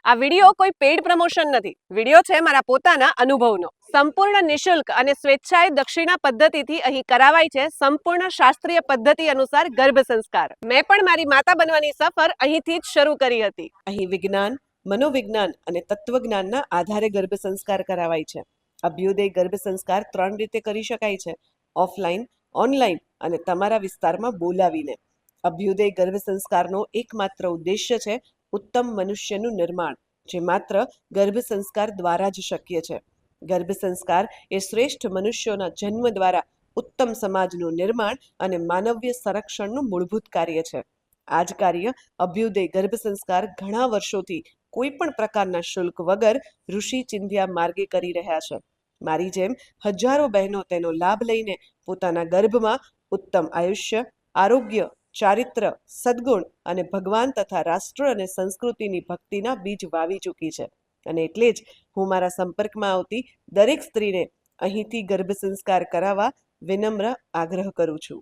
આ વિડિયો કોઈ paid promotion નથી. વિડિયો છે મારા પોતાના અનુભવનો. સંપૂર્ણ નિઃશુલ્ક અને સ્વેચ્છાએ દક્ષિણા પદ્ધતિથી અહીં કરાવાય છે સંપૂર્ણ શાસ્ત્રીય પદ્ધતિ અનુસાર ગર્ભ સંસ્કાર. મેં પણ મારી માતા બનવાની સફર અહીંથી જ શરૂ કરી હતી. અહીં વિજ્ઞાન, મનોવિજ્ઞાન અને તત્વજ્ઞાનના આધારે ગર્ભ સંસ્કાર કરાવાય છે. અભ્યુદય ગર્ભ સંસ્કાર 3 રીતે કરી શકાય છે: ઓફલાઈન, ઓનલાઈન અને તમારા વિસ્તારમાં બોલાવીને. અભ્યુદય ગર્ભ સંસ્કારનો એકમાત્ર ઉદ્દેશ્ય છે ઉત્તમ મનુષ્યનું નિર્માણ, જે માત્ર ગર્ભ સંસ્કાર દ્વારા જ શક્ય છે. ગર્ભ સંસ્કાર એ શ્રેષ્ઠ મનુષ્યોના જન્મ દ્વારા ઉત્તમ સમાજનું નિર્માણ અને માનવીય સંરક્ષણનું મૂળભૂત કાર્ય છે. આ જ કાર્ય અભ્યુદય ગર્ભ સંસ્કાર ઘણા વર્ષોથી કોઈ પણ પ્રકારના શુલ્ક વગર ઋષિ ચિંધ્યા માર્ગે કરી રહ્યા છે. મારી જેમ હજારો બહેનો તેનો લાભ લઈને પોતાના ગર્ભમાં ઉત્તમ આયુષ્ય, આરોગ્ય, ચારિત્ર, સદ્ગુણ અને ભગવાન તથા રાષ્ટ્ર અને સંસ્કૃતિની ભક્તિના બીજ વાવી ચૂકી છે. અને એટલે જ હું મારા સંપર્કમાં આવતી દરેક સ્ત્રીને અહીંથી ગર્ભ સંસ્કાર કરાવવા વિનમ્ર આગ્રહ કરું છું.